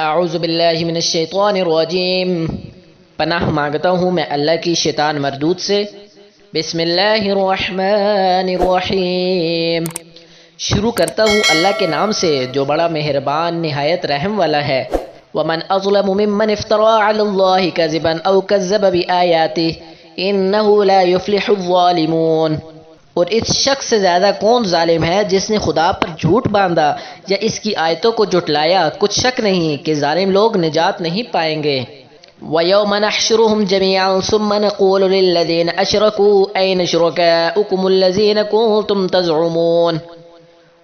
اعوذ باللہ من الشیطان الرجیم، پناہ مانگتا ہوں میں اللہ کی شیطان مردود سے۔ بسم اللہ الرحمن الرحیم، شروع کرتا ہوں اللہ کے نام سے جو بڑا مہربان نہایت رحم والا ہے۔ ومن اظلم ممن افترى على الله كذبا او كذب بآیاته انه لا يفلح الظالمون، اور اس شخص سے زیادہ کون ظالم ہے جس نے خدا پر جھوٹ باندھا یا اس کی آیتوں کو جھٹلایا؟ کچھ شک نہیں کہ ظالم لوگ نجات نہیں پائیں گے۔ وَيَوْمَ نَحْشُرُهُمْ جَمِيعًا ثُمَّ نَقُولُ لِلَّذِينَ أَشْرَكُوا أَيْنَ شُرَكَاؤُكُمُ الَّذِينَ كُنتُمْ تَزْعُمُونَ،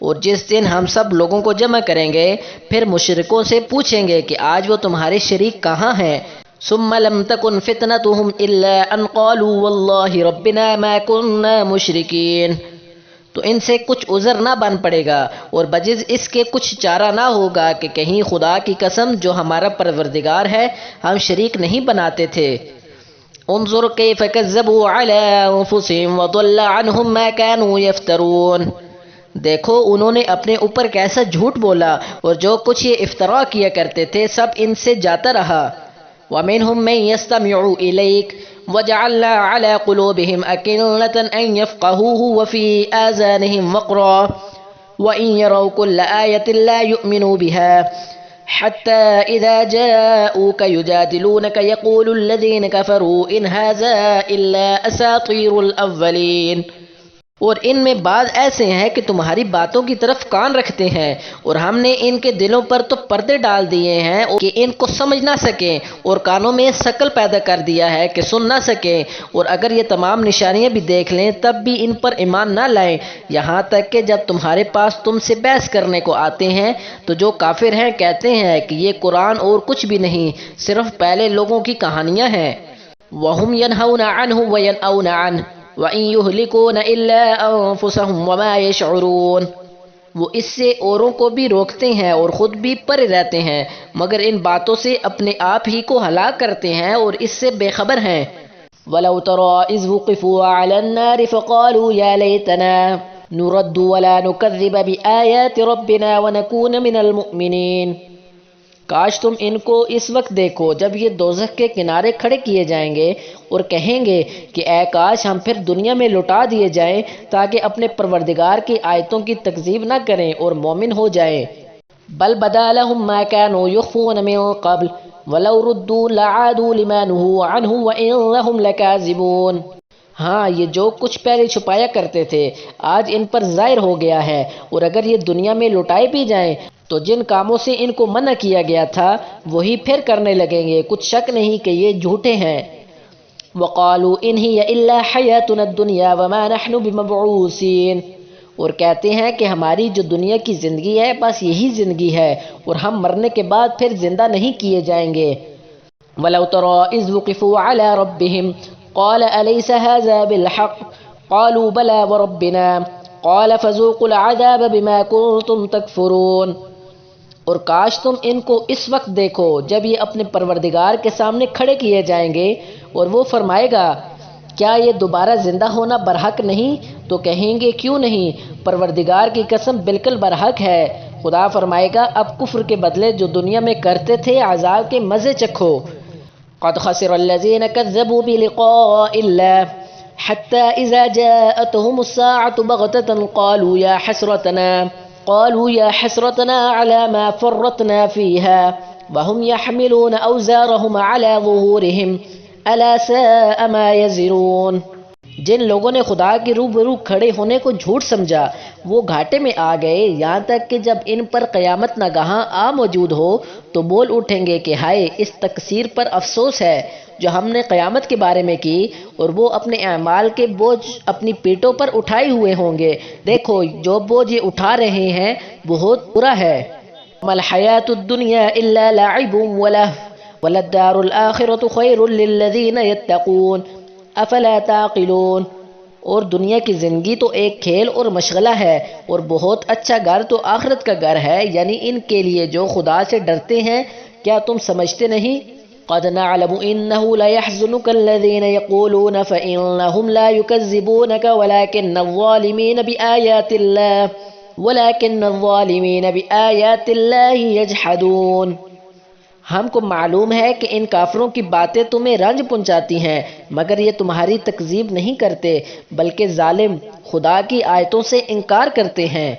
اور جس دن ہم سب لوگوں کو جمع کریں گے پھر مشرکوں سے پوچھیں گے کہ آج وہ تمہارے شریک کہاں ہیں؟ ثم لم تكن فتنتهم الا ان قالوا والله ربنا ما كنا مشرکین، تو ان سے کچھ عذر نہ بن پڑے گا اور بجز اس کے کچھ چارہ نہ ہوگا کہ کہیں خدا کی قسم جو ہمارا پروردگار ہے ہم شریک نہیں بناتے تھے۔ انظر کیف کذبوا علی انفسهم وضل عنهم ما كانوا يفترون، دیکھو انہوں نے اپنے اوپر کیسا جھوٹ بولا اور جو کچھ یہ افترا کیا کرتے تھے سب ان سے جاتا رہا۔ وَمِنْهُمْ مَنْ يَسْتَمِعُ إِلَيْكَ وَجَعَلْنَا عَلَى قُلُوبِهِمْ أَكِنَّةً أَنْ يَفْقَهُوهُ وَفِي آذَانِهِمْ وَقْرًا وَإِنْ يَرَوْا كُلَّ آيَةٍ لَا يُؤْمِنُوا بِهَا حَتَّى إِذَا جَاءُوكَ يُجَادِلُونَكَ يَقُولُ الَّذِينَ كَفَرُوا إِنْ هَذَا إِلَّا أَسَاطِيرُ الْأَوَّلِينَ، اور ان میں بعض ایسے ہیں کہ تمہاری باتوں کی طرف کان رکھتے ہیں اور ہم نے ان کے دلوں پر تو پردے ڈال دیے ہیں کہ ان کو سمجھ نہ سکیں، اور کانوں میں شکل پیدا کر دیا ہے کہ سن نہ سکیں، اور اگر یہ تمام نشانیاں بھی دیکھ لیں تب بھی ان پر ایمان نہ لائیں، یہاں تک کہ جب تمہارے پاس تم سے بحث کرنے کو آتے ہیں تو جو کافر ہیں کہتے ہیں کہ یہ قرآن اور کچھ بھی نہیں، صرف پہلے لوگوں کی کہانیاں ہیں۔ وَهُمْ يَنْهَوْنَ عَنْهُ وَيَنْأَوْنَ عَنْهُ وَإِنْ يُهْلِكُونَ إِلَّا أَنفُسَهُمْ وَمَا يَشْعُرُونَ، وہ اس سے اوروں کو بھی روکتے ہیں اور خود بھی پرے رہتے ہیں مگر ان باتوں سے اپنے آپ ہی کو ہلاک کرتے ہیں اور اس سے بے خبر ہیں۔ وَلَوْ تَرَىٰ إِذْ وُقِفُوا عَلَى النَّارِ فَقَالُوا يَا لَيْتَنَا نُرَدُّ وَلَا نُكَذِّبَ بِآيَاتِ رَبِّنَا وَنَكُونَ مِنَ الْمُؤْمِنِينَ، کاش تم ان کو اس وقت دیکھو جب یہ دوزخ کے کنارے کھڑے کیے جائیں گے اور کہیں گے کہ اے کاش ہم پھر دنیا میں لوٹا دیے جائیں تاکہ اپنے پروردگار کی آیتوں کی تکذیب نہ کریں اور مومن ہو جائیں۔ بل بدا لهم ما كانوا يخفون من قبل ولو ردوا لعادوا لما نهوا عنه وإنهم لكاذبون، ہاں یہ جو کچھ پہلے چھپایا کرتے تھے آج ان پر ظاہر ہو گیا ہے، اور اگر یہ دنیا میں لوٹائے بھی جائیں تو جن کاموں سے ان کو منع کیا گیا تھا وہی پھر کرنے لگیں گے، کچھ شک نہیں کہ یہ جھوٹے ہیں۔ وَقَالُوا إِنْ هِيَ إِلَّا حَيَاتُنَا الدُّنْيَا وَمَا نَحْنُ بِمَبْعُوثِينَ، اور کہتے ہیں کہ ہماری جو دنیا کی زندگی ہے بس یہی زندگی ہے اور ہم مرنے کے بعد پھر زندہ نہیں کیے جائیں گے۔ وَلَوْ تَرَىٰ إِذْ وُقِفُوا عَلَىٰ رَبِّهِمْ قَالَ أَلَيْسَ هَٰذَا بِالْحَقِّ قَالُوا بَلَىٰ وَرَبِّنَا قَالَ فَذُوقُوا الْعَذَابَ بِمَا كُنتُمْ تَكْفُرُونَ، اور کاش تم ان کو اس وقت دیکھو جب یہ اپنے پروردگار کے سامنے کھڑے کیے جائیں گے اور وہ فرمائے گا کیا یہ دوبارہ زندہ ہونا برحق نہیں؟ تو کہیں گے کیوں نہیں، پروردگار کی قسم بالکل برحق ہے۔ خدا فرمائے گا اب کفر کے بدلے جو دنیا میں کرتے تھے عذاب کے مزے چکھو۔ قد خسر الذين كذبوا بلقاء الله حتى إذا جاءتهم الساعة بغتة قالوا يا حسرتنا على ما فرطنا فيها وهم يحملون أوزارهم على ظهورهم ألا ساء ما يزرون، جن لوگوں نے خدا کے روبرو کھڑے ہونے کو جھوٹ سمجھا وہ گھاٹے میں آ گئے، یہاں تک کہ جب ان پر قیامت ناگہاں آ موجود ہو تو بول اٹھیں گے کہ ہائے اس تقصیر پر افسوس ہے جو ہم نے قیامت کے بارے میں کی، اور وہ اپنے اعمال کے بوجھ اپنی پیٹوں پر اٹھائے ہوئے ہوں گے، دیکھو جو بوجھ یہ اٹھا رہے ہیں بہت برا ہے۔ وَمَا الْحَيَاةُ الدُّنْيَا إِلَّا لَعِبٌ وَلَهْوٌ وَلَلدَّارُ الْآخِرَةُ خَيْرٌ لِّلَّذِينَ يَتَّقُونَ أَفَلَا تَعْقِلُونَ، اور دنیا کی زندگی تو ایک کھیل اور مشغلہ ہے اور بہت اچھا گھر تو آخرت کا گھر ہے، یعنی ان کے لیے جو خدا سے ڈرتے ہیں، کیا تم سمجھتے نہیں؟ قد نعلم انه لا يحزنك الذين يقولون فانهم لا يكذبونك ولكن الظالمين بآيات الله يجحدون، ہم کو معلوم ہے کہ ان کافروں کی باتیں تمہیں رنج پہنچاتی ہیں، مگر یہ تمہاری تکذیب نہیں کرتے بلکہ ظالم خدا کی آیتوں سے انکار کرتے ہیں۔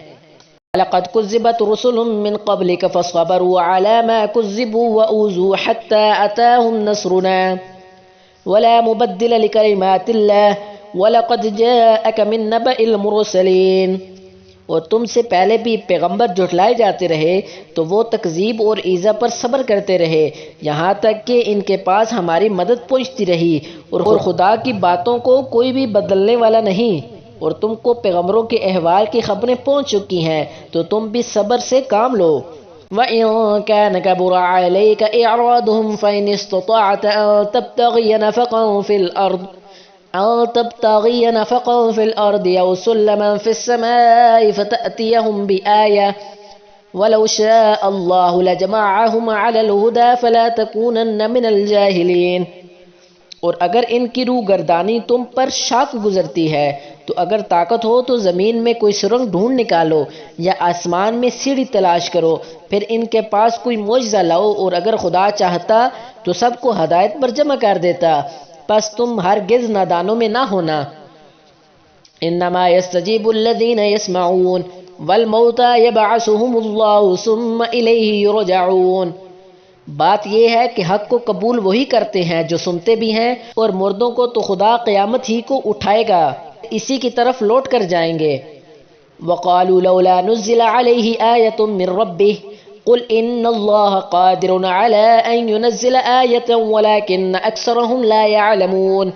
لقد كذبت رسل من قبلك فصبروا على ما كذبوا وأوذوا حتى أتاهم نصرنا ولا مبدل لكلمات الله وَلَقَدْ جَاءَكَ مِن نَّبَإِ الْمُرْسَلِينَ۔ اور تم سے پہلے بھی پیغمبر جھٹلائے جاتے رہے تو وہ تکذیب اور ایذا پر صبر کرتے رہے یہاں تک کہ ان کے پاس ہماری مدد پہنچتی رہی، اور خدا کی باتوں کو کوئی بھی بدلنے والا نہیں، اور تم کو پیغمبروں کے احوال کی خبریں پہنچ چکی ہیں تو تم بھی صبر سے کام لو۔ وَإِن كَانَ كَبُرَ عَلَيْكَ إِعْرَاضُهُمْ فَإِنِ اسْتَطَعْتَ أَن تَبْتَغِيَ نَفَقًا فِي الْأَرْضِ أَوْ سُلَّمًا فِي السَّمَاءِ فَتَأْتِيَهُمْ بِآيَةٍ وَلَوْ شَاءَ اللَّهُ لَجَمَعَهُمْ عَلَى الْهُدَى فَلَا تَكُونَنَّ مِنَ الْجَاهِلِينَ۔ اور اگر ان کی روح گردانی تم پر شاق گزرتی ہے تو اگر طاقت ہو تو زمین میں کوئی سرنگ ڈھونڈ نکالو یا آسمان میں سیڑھی تلاش کرو، پھر ان کے پاس کوئی معجزہ لاؤ، اور اگر خدا چاہتا تو سب کو ہدایت پر جمع کر دیتا، پس تم ہرگز نادانوں میں نہ ہونا۔ انما يستجيب الذين يسمعون والموتى يبعثهم الله ثم الیہ یرجعون۔ بات یہ ہے کہ حق کو قبول وہی کرتے ہیں جو سنتے بھی ہیں، اور مردوں کو تو خدا قیامت ہی کو اٹھائے گا، اسی کی طرف لوٹ کر جائیں گے۔ وَقَالُوا لَوْلَا نُزِّلَ عَلَيْهِ آيَةٌ مِّن رَّبِّهِ قُلْ إِنَّ اللَّهَ قَادِرٌ عَلَىٰ أَن يُنَزِّلَ آيَةً وَلَٰكِنَّ أَكْثَرَهُمْ لَا يَعْلَمُونَ۔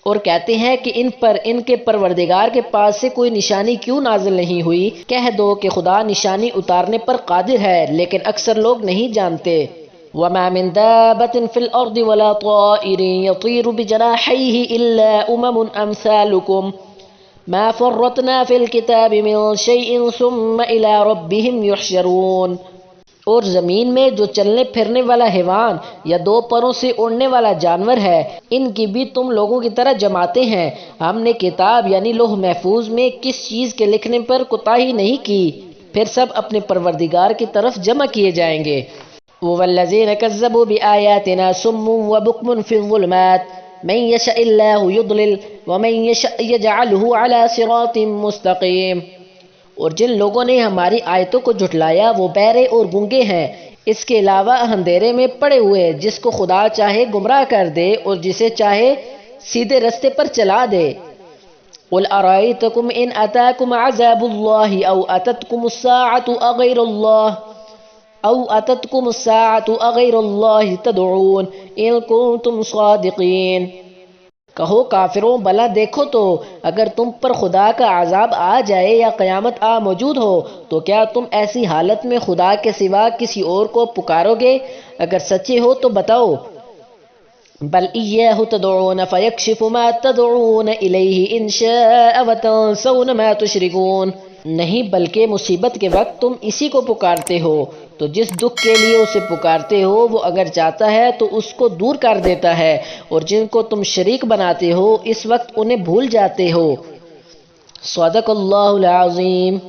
اور کہتے ہیں کہ ان پر ان کے پروردگار کے پاس سے کوئی نشانی کیوں نازل نہیں ہوئی؟ کہہ دو کہ خدا نشانی اتارنے پر قادر ہے، لیکن اکثر لوگ نہیں جانتے۔ وَمَا مِن دَابَّةٍ فِي الْأَرْضِ وَلَا طَائِرٍ يَطِيرُ بِجَنَاحَيْهِ إِلَّا أُمَمٌ أَمْثَالُكُم مَا فَرَّطْنَا فِي الْكِتَابِ مِن شَيْءٍ ثُمَّ إِلَىٰ رَبِّهِمْ يُحْشَرُونَ۔ اور زمین میں جو چلنے پھرنے والا حیوان یا دو پروں سے اڑنے والا جانور ہے، ان کی بھی تم لوگوں کی طرح جماتے ہیں۔ ہم نے کتاب یعنی لوح محفوظ میں کس چیز کے لکھنے پر کوتاہی نہیں کی، پھر سب اپنے پروردگار کی طرف جمع کیے جائیں گے۔ وَالَّذِينَ كَذَّبُوا بِآيَاتِنَا صُمٌّ وَبُكْمٌ فِي الظُّلُمَاتِ مَن يَشَإِ اللَّهُ يُضْلِلْهُ وَمَن يَشَأْ يَجْعَلْهُ عَلَىٰ صِرَاطٍ مُّسْتَقِيمٍ۔ اور جن لوگوں نے ہماری آیتوں کو جھٹلایا وہ بہرے اور گونگے ہیں، اس کے علاوہ اندھیرے میں پڑے ہوئے، جس کو خدا چاہے گمراہ کر دے اور جسے چاہے سیدھے رستے پر چلا دے۔ قُلْ أَرَأَيْتَكُمْ إِنْ أَتَاكُمْ عَذَابُ اللَّهِ أَوْ أَتَتْكُمُ السَّاعَةُ أَغَيْرَ اللَّهِ تَدْعُونَ إِن كُنتُمْ صَادِقِينَ۔ کہو کافروں، بھلا دیکھو تو اگر تم پر خدا کا عذاب آ جائے یا قیامت آ موجود ہو تو کیا تم ایسی حالت میں خدا کے سوا کسی اور کو پکارو گے؟ اگر سچے ہو تو بتاؤ۔ بل ایاہ تدعون فیکشف ما تدعون الیہ ان شاء وتنسون ما تشرکون۔ نہیں، بلکہ مصیبت کے وقت تم اسی کو پکارتے ہو تو جس دکھ کے لیے اسے پکارتے ہو وہ اگر چاہتا ہے تو اس کو دور کر دیتا ہے، اور جن کو تم شریک بناتے ہو اس وقت انہیں بھول جاتے ہو۔ صدق اللہ العظیم۔